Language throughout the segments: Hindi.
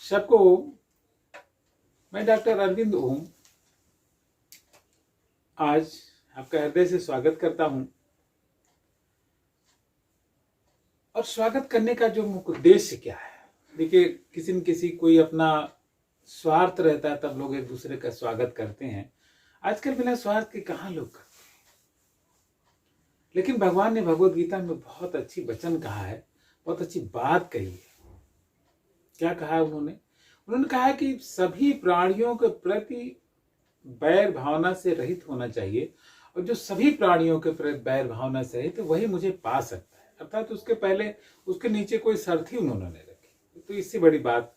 सबको मैं डॉक्टर अरविंद ओम आज आपका हृदय से स्वागत करता हूं। और स्वागत करने का जो मुख्य उद्देश्य क्या है, देखिए किसी न किसी कोई अपना स्वार्थ रहता है तब लोग एक दूसरे का स्वागत करते हैं। आजकल बिना स्वार्थ के कहाँ लोग करते हैं। लेकिन भगवान ने भगवत गीता में बहुत अच्छी वचन कहा है, बहुत अच्छी बात कही है। क्या कहा है उन्होंने कहा कि सभी प्राणियों के प्रति बैर भावना से रहित होना चाहिए, और जो सभी प्राणियों के प्रति बैर भावना से रहित वही मुझे पा सकता है। अर्थात उसके पहले उसके नीचे कोई शर्त ही उन्होंने नहीं रखी। तो इससे बड़ी बात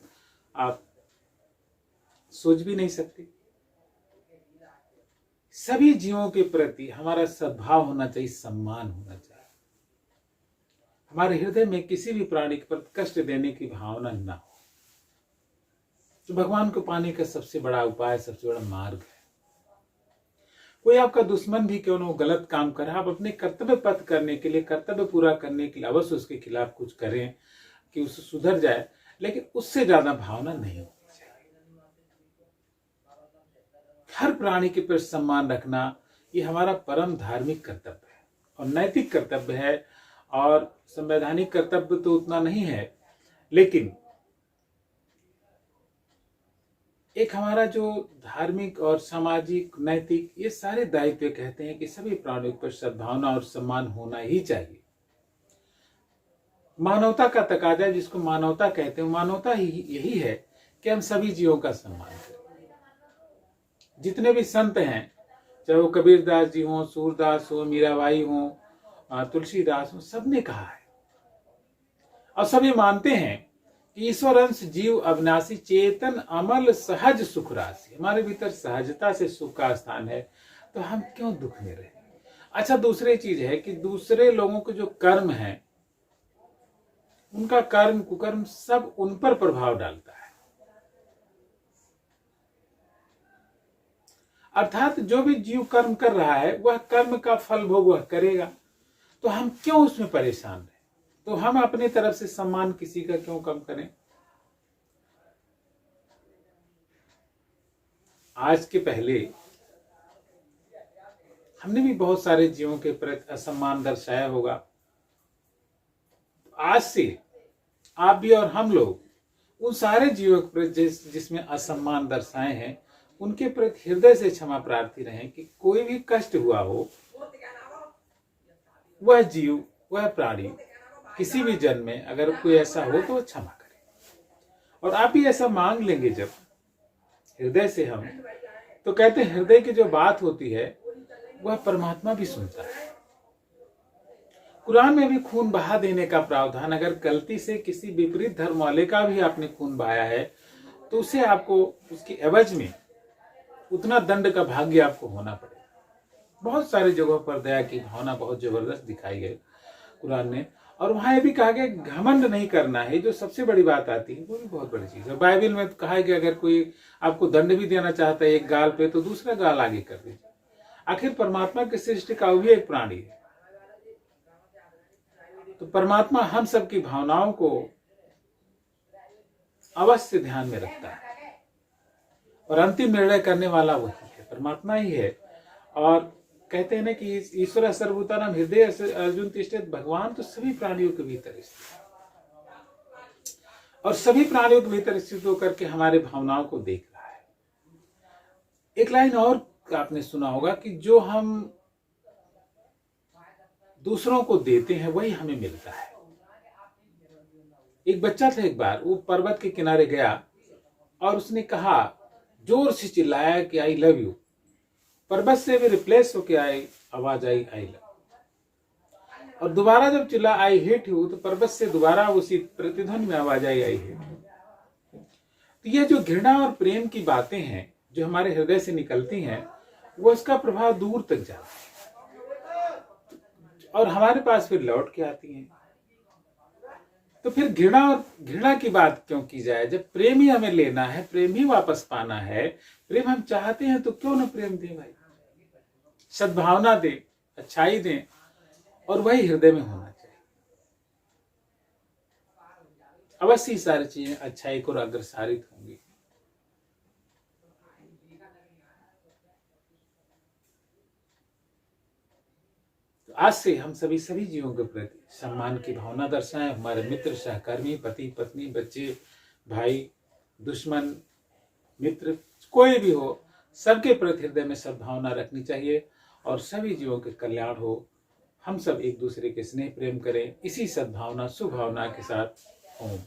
आप सोच भी नहीं सकते। सभी जीवों के प्रति हमारा सद्भाव होना चाहिए, सम्मान होना चाहिए। हमारे हृदय में किसी भी प्राणी के प्रति कष्ट देने की भावना ना हो। तो भगवान को पाने का सबसे बड़ा उपाय, सबसे बड़ा मार्ग है। कोई आपका दुश्मन भी क्यों न हो, गलत काम करे, आप अपने कर्तव्य पथ करने के लिए, कर्तव्य पूरा करने के लिए अवश्य उसके खिलाफ कुछ करें कि उसे सुधर जाए, लेकिन उससे ज्यादा भावना नहीं होनी चाहिए। हर प्राणी के प्रति सम्मान रखना ये हमारा परम धार्मिक कर्तव्य है और नैतिक कर्तव्य है। और संवैधानिक कर्तव्य तो उतना नहीं है, लेकिन एक हमारा जो धार्मिक और सामाजिक नैतिक ये सारे दायित्व कहते हैं कि सभी प्राणियों पर सद्भावना और सम्मान होना ही चाहिए। मानवता का तकाजा, जिसको मानवता कहते हैं, मानवता ही यही है कि हम सभी जीवों का सम्मान करें। जितने भी संत हैं, चाहे वो कबीरदास जी हों, सूरदास हो, मीराबाई हो, तुलसीदास हो, सबने कहा है और सभी मानते हैं कि ईश्वर अंश जीव अविनाशी, चेतन अमल सहज सुख राशि। हमारे भीतर सहजता से सुख का स्थान है, तो हम क्यों दुख में रहे। अच्छा, दूसरी चीज है कि दूसरे लोगों के जो कर्म है, उनका कर्म कुकर्म सब उन पर प्रभाव डालता है। अर्थात जो भी जीव कर्म कर रहा है वह कर्म का फल भोग वह करेगा, तो हम क्यों उसमें परेशान रहे। तो हम अपनी तरफ से सम्मान किसी का क्यों कम करें। आज के पहले हमने भी बहुत सारे जीवों के प्रति असम्मान दर्शाया होगा। आज से आप भी और हम लोग उन सारे जीवों के प्रति जिसमें असम्मान दर्शाए हैं, उनके प्रति हृदय से क्षमा प्रार्थी रहें कि कोई भी कष्ट हुआ हो, वह जीव, वह प्राणी किसी भी जन्म में अगर कोई ऐसा हो तो क्षमा करें। और आप भी ऐसा मांग लेंगे जब हृदय से हम, तो कहते हैं हृदय की जो बात होती है वह परमात्मा भी सुनता है। कुरान में भी खून बहा देने का प्रावधान, अगर गलती से किसी विपरीत धर्म वाले का भी आपने खून बहाया है तो उसे आपको उसकी एवज में उतना दंड का भाग्य आपको होना पड़ेगा। बहुत सारी जगहों पर दया की भावना बहुत जबरदस्त दिखाई गई कुरान ने। और वहां ये भी कहा गया घमंड नहीं करना है, जो सबसे बड़ी बात आती है, वो भी बहुत बड़ी चीज है। बाइबल में कहा है कि अगर कोई आपको दंड भी देना चाहता है एक गाल पे, तो दूसरा गाल आगे कर दीजिए। आखिर परमात्मा की सृष्टि का भी एक प्राणी है, तो परमात्मा हम सबकी भावनाओं को अवश्य ध्यान में रखता है और अंतिम निर्णय करने वाला वही है, परमात्मा ही है। और कहते हैं ना कि ईश्वर सर्वभूतानां हृदय अर्जुन तिष्ठेत, भगवान तो सभी प्राणियों के भीतर स्थित और सभी प्राणियों के भीतर स्थित होकर के हमारे भावनाओं को देख रहा है। एक लाइन और आपने सुना होगा कि जो हम दूसरों को देते हैं वही हमें मिलता है। एक बच्चा था, एक बार वो पर्वत के किनारे गया और उसने कहा, जोर से चिल्लाया कि आई लव यू। पर्वत से भी रिप्लेस होके आवाज आई लव। और दोबारा जब चिल्ला आई हेट यू, तो पर्वत से दोबारा उसी प्रतिध्वनि में आवाज आई हेट यू। तो ये जो घृणा और प्रेम की बातें हैं जो हमारे हृदय से निकलती हैं, वो उसका प्रभाव दूर तक जाता है और हमारे पास फिर लौट के आती हैं। तो फिर घृणा की बात क्यों की जाए, जब प्रेम ही हमें लेना है, प्रेम ही वापस पाना है, प्रेम हम चाहते हैं, तो क्यों ना प्रेम दे भाई, सद्भावना दे, अच्छाई दे, और वही हृदय में होना चाहिए। अवश्य सारी चीजें अच्छाई को अग्रसारित होंगी। तो आज से हम सभी जीवों के प्रति सम्मान की भावना दर्शाएं। हमारे मित्र, सहकर्मी, पति पत्नी, बच्चे, भाई, दुश्मन, मित्र, कोई भी हो, सबके प्रति हृदय में सद्भावना रखनी चाहिए और सभी जीवों के कल्याण हो। हम सब एक दूसरे के स्नेह प्रेम करें, इसी सद्भावना सुभावना के साथ। ओम।